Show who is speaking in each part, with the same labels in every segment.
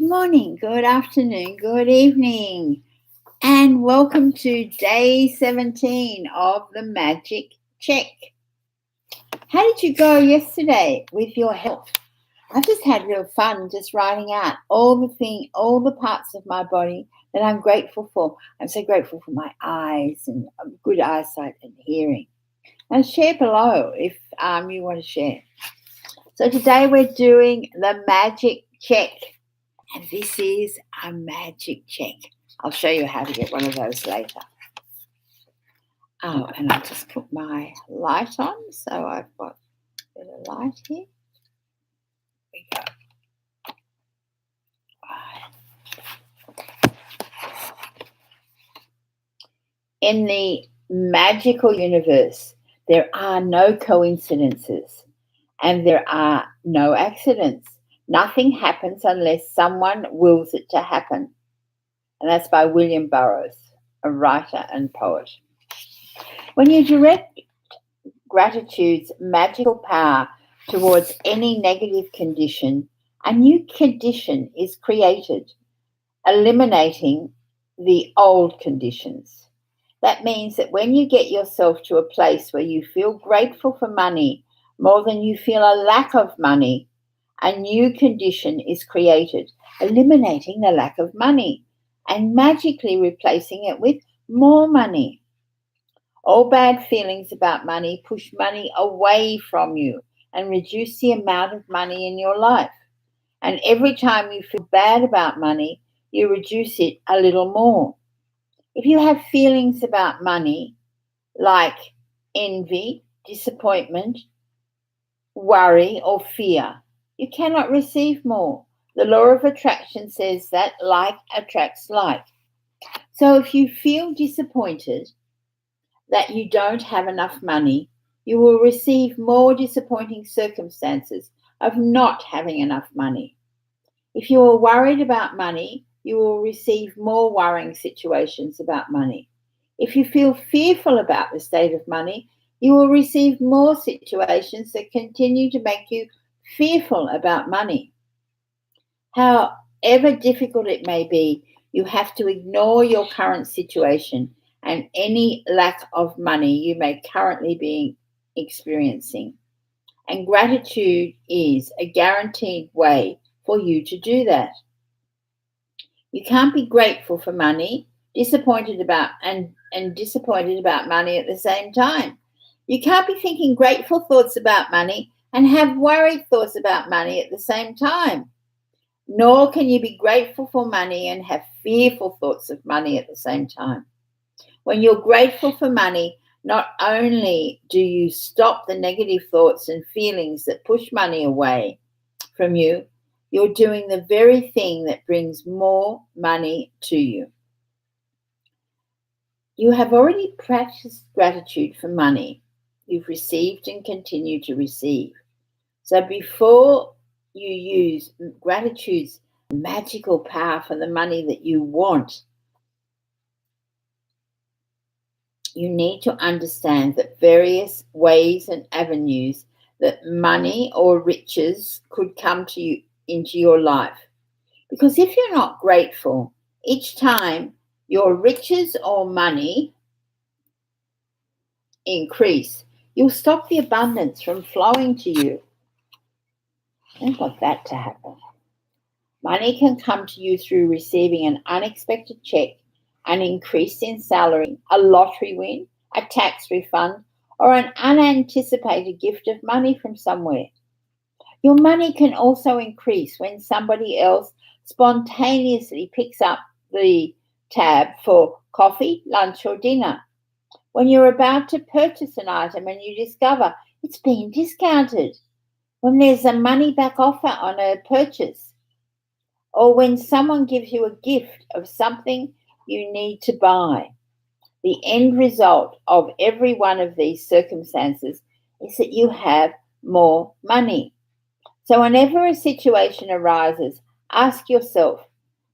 Speaker 1: morning, good afternoon, good evening, and welcome to day 17 of the Magic Check. How did you go yesterday with your health? I just had real fun just writing out all the parts of my body that I'm grateful for. I'm so grateful for my eyes and good eyesight and hearing. And share below if you want to share. So today we're doing the Magic Check. And this is a magic check. I'll show you how to get one of those later. Oh, and I'll just put my light on. So I've got a bit of light here. Here we go. Right. In the magical universe, there are no coincidences and there are no accidents. Nothing happens unless someone wills it to happen. And that's by William Burroughs, a writer and poet. When you direct gratitude's magical power towards any negative condition, a new condition is created, eliminating the old conditions. That means that when you get yourself to a place where you feel grateful for money more than you feel a lack of money, a new condition is created, eliminating the lack of money and magically replacing it with more money. All bad feelings about money push money away from you and reduce the amount of money in your life. And every time you feel bad about money, you reduce it a little more. If you have feelings about money like envy, disappointment, worry, or fear, you cannot receive more. The law of attraction says that like attracts like. So if you feel disappointed that you don't have enough money, you will receive more disappointing circumstances of not having enough money. If you are worried about money, you will receive more worrying situations about money. If you feel fearful about the state of money, you will receive more situations that continue to make you fearful about money. However difficult it may be, you have to ignore your current situation and any lack of money you may currently be experiencing. And gratitude is a guaranteed way for you to do that. You can't be grateful for money, disappointed about money at the same time. You can't be thinking grateful thoughts about money and have worried thoughts about money at the same time. Nor can you be grateful for money and have fearful thoughts of money at the same time. When you're grateful for money, not only do you stop the negative thoughts and feelings that push money away from you, you're doing the very thing that brings more money to you. You have already practiced gratitude for money. You've received and continue to receive. So before you use gratitude's magical power for the money that you want, you need to understand that various ways and avenues that money or riches could come to you into your life. Because if you're not grateful, each time your riches or money increase, you'll stop the abundance from flowing to you. I don't want that to happen. Money can come to you through receiving an unexpected check, an increase in salary, a lottery win, a tax refund, or an unanticipated gift of money from somewhere. Your money can also increase when somebody else spontaneously picks up the tab for coffee, lunch, or dinner. When you're about to purchase an item and you discover it's been discounted. When there's a money back offer on a purchase. Or when someone gives you a gift of something you need to buy. The end result of every one of these circumstances is that you have more money. So whenever a situation arises, ask yourself,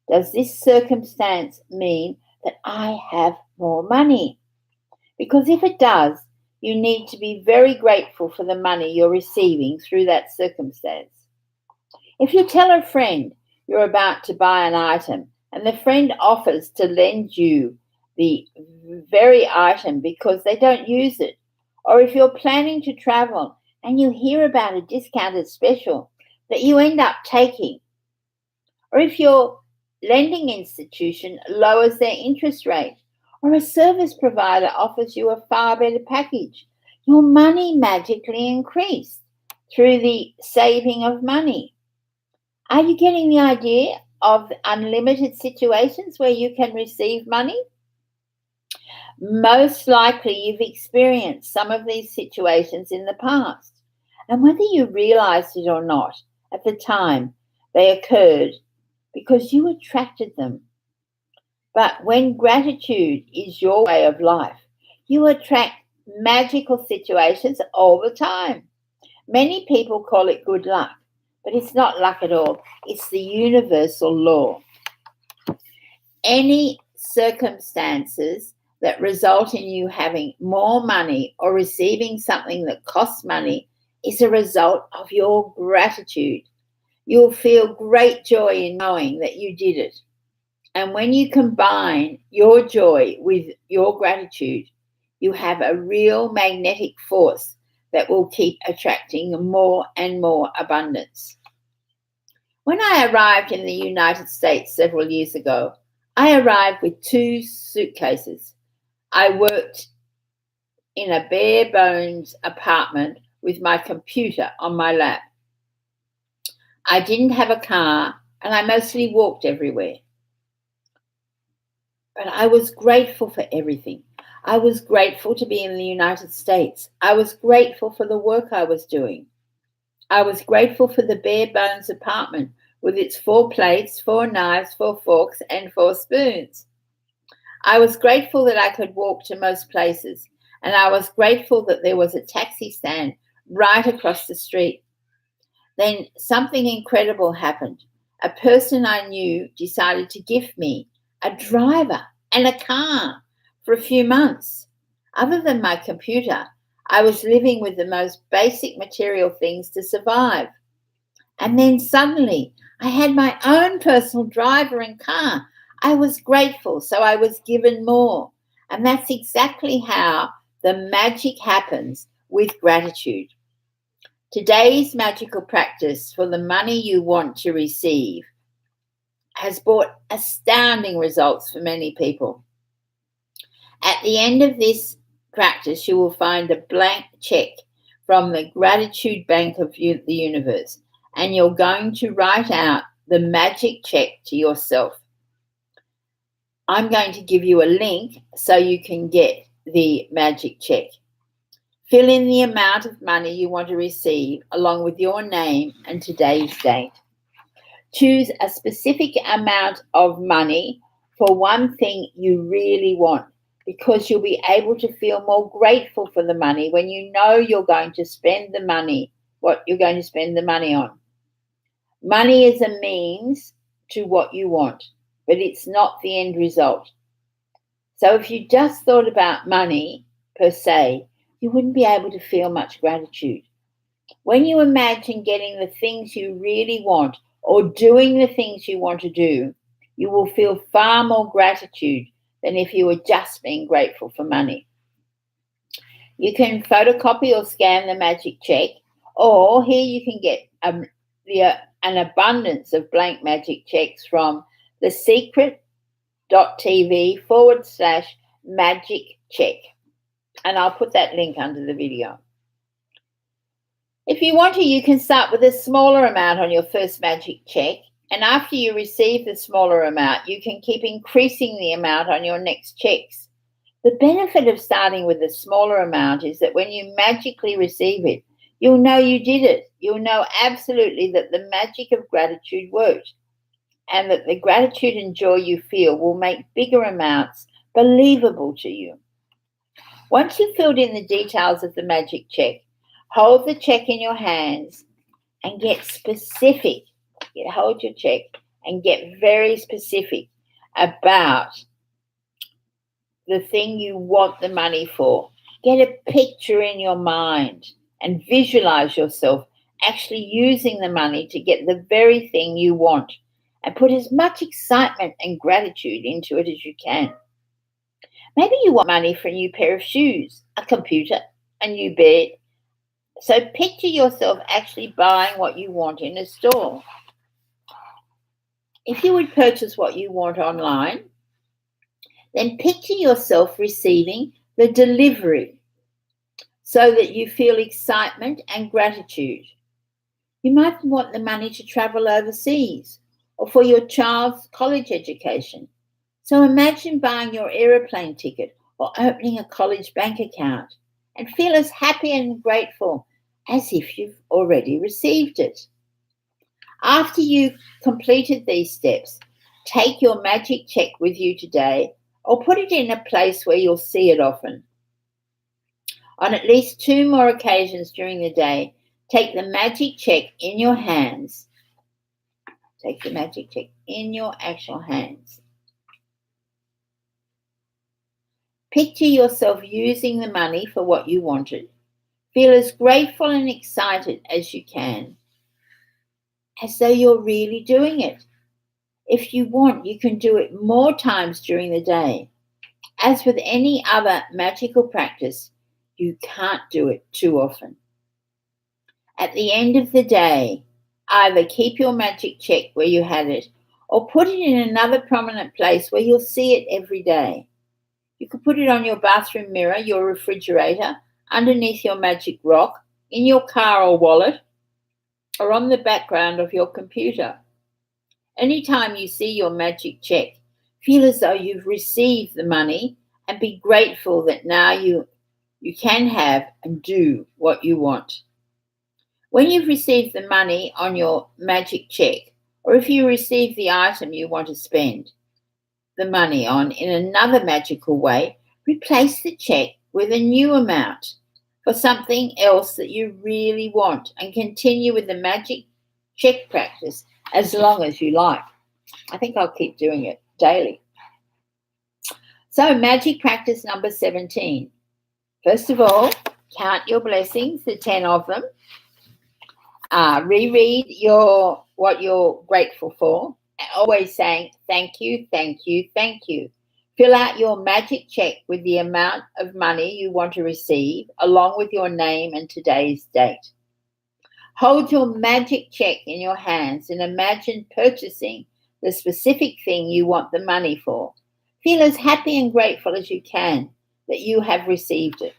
Speaker 1: does this circumstance mean that I have more money? Because if it does, you need to be very grateful for the money you're receiving through that circumstance. If you tell a friend you're about to buy an item and the friend offers to lend you the very item because they don't use it, or if you're planning to travel and you hear about a discounted special that you end up taking, or if your lending institution lowers their interest rate, or a service provider offers you a far better package, your money magically increased through the saving of money. Are you getting the idea of unlimited situations where you can receive money? Most likely you've experienced some of these situations in the past, and whether you realized it or not at the time, they occurred because you attracted them. But when gratitude is your way of life, you attract magical situations all the time. Many people call it good luck, but it's not luck at all. It's the universal law. Any circumstances that result in you having more money or receiving something that costs money is a result of your gratitude. You'll feel great joy in knowing that you did it. And when you combine your joy with your gratitude, you have a real magnetic force that will keep attracting more and more abundance. When I arrived in the United States several years ago, I arrived with 2 suitcases. I worked in a bare bones apartment with my computer on my lap. I didn't have a car and I mostly walked everywhere. But I was grateful for everything. I was grateful to be in the United States. I was grateful for the work I was doing. I was grateful for the bare bones apartment with its 4 plates, 4 knives, 4 forks, and 4 spoons. I was grateful that I could walk to most places, and I was grateful that there was a taxi stand right across the street. Then something incredible happened. A person I knew decided to gift me a driver and a car for a few months. Other than my computer, I was living with the most basic material things to survive. And then suddenly I had my own personal driver and car. I was grateful, so I was given more. And that's exactly how the magic happens with gratitude. Today's magical practice for the money you want to receive has brought astounding results for many people. At the end of this practice, you will find a blank check from the gratitude bank of the universe, and you're going to write out the magic check to yourself. I'm going to give you a link so you can get the magic check. Fill in the amount of money you want to receive along with your name and today's date. Choose a specific amount of money for one thing you really want, because you'll be able to feel more grateful for the money when you know you're going to spend the money, what you're going to spend the money on. Money is a means to what you want, but it's not the end result. So if you just thought about money per se, you wouldn't be able to feel much gratitude. When you imagine getting the things you really want or doing the things you want to do, you will feel far more gratitude than if you were just being grateful for money. You can photocopy or scan the magic check, or here you can get an abundance of blank magic checks from thesecret.tv/magic check. And I'll put that link under the video. If you want to, you can start with a smaller amount on your first magic check, and after you receive the smaller amount, you can keep increasing the amount on your next checks. The benefit of starting with a smaller amount is that when you magically receive it, you'll know you did it. You'll know absolutely that the magic of gratitude worked, and that the gratitude and joy you feel will make bigger amounts believable to you. Once you've filled in the details of the magic check, hold the check in your hands and get specific. Hold your check and get very specific about the thing you want the money for. Get a picture in your mind and visualize yourself actually using the money to get the very thing you want. and put as much excitement and gratitude into it as you can. Maybe you want money for a new pair of shoes, a computer, a new bed. So picture yourself actually buying what you want in a store. If you would purchase what you want online, then picture yourself receiving the delivery so that you feel excitement and gratitude. You might want the money to travel overseas or for your child's college education. So imagine buying your aeroplane ticket or opening a college bank account and feel as happy and grateful as if you've already received it. After you've completed these steps, take your magic check with you today or put it in a place where you'll see it often. On at least 2 more occasions during the day, take the magic check in your hands. Take the magic check in your actual hands. Picture yourself using the money for what you wanted. Feel as grateful and excited as you can, as though you're really doing it. If you want, you can do it more times during the day. As with any other magical practice, you can't do it too often. At the end of the day, either keep your magic check where you had it or put it in another prominent place where you'll see it every day. You could put it on your bathroom mirror, your refrigerator, underneath your magic rock, in your car or wallet, or on the background of your computer. Anytime you see your magic check, feel as though you've received the money and be grateful that now you can have and do what you want. When you've received the money on your magic check, or if you receive the item you want to spend the money on in another magical way, replace the check with a new amount for something else that you really want and continue with the magic check practice as long as you like. I think I'll keep doing it daily. So magic practice number 17. First of all, count your blessings, the 10 of them. Reread what you're grateful for. Always saying thank you, thank you, thank you. Fill out your magic check with the amount of money you want to receive, along with your name and today's date. Hold your magic check in your hands and imagine purchasing the specific thing you want the money for. Feel as happy and grateful as you can that you have received it.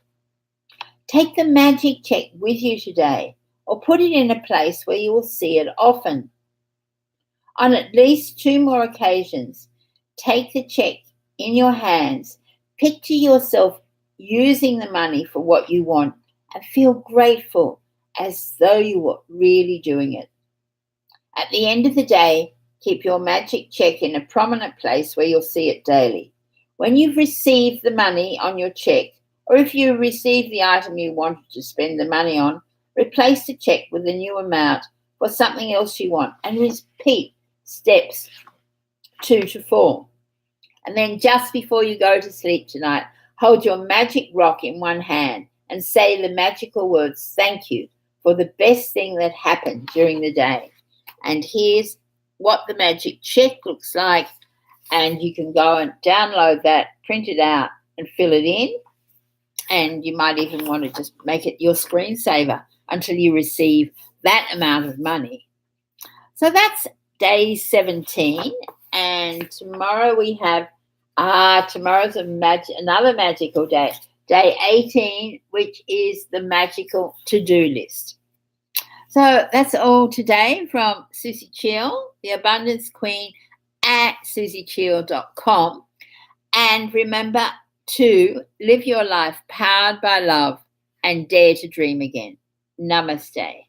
Speaker 1: Take the magic check with you today or put it in a place where you will see it often. On at least 2 more occasions, take the check in your hands, picture yourself using the money for what you want and feel grateful as though you were really doing it. At the end of the day, keep your magic check in a prominent place where you'll see it daily. When you've received the money on your check, or if you receive the item you wanted to spend the money on, replace the check with a new amount for something else you want and repeat steps 2 to 4. And then just before you go to sleep tonight, hold your magic rock in one hand and say the magical words, thank you, for the best thing that happened during the day. And here's what the magic check looks like. And you can go and download that, print it out and fill it in. And you might even want to just make it your screensaver until you receive that amount of money. So that's day 17. And tomorrow we have, tomorrow's another magical day. Day 18, which is the magical to-do list. So that's all today from Suzie Cheel, the Abundance Queen at SuzieCheel.com. And remember to live your life powered by love and dare to dream again. Namaste.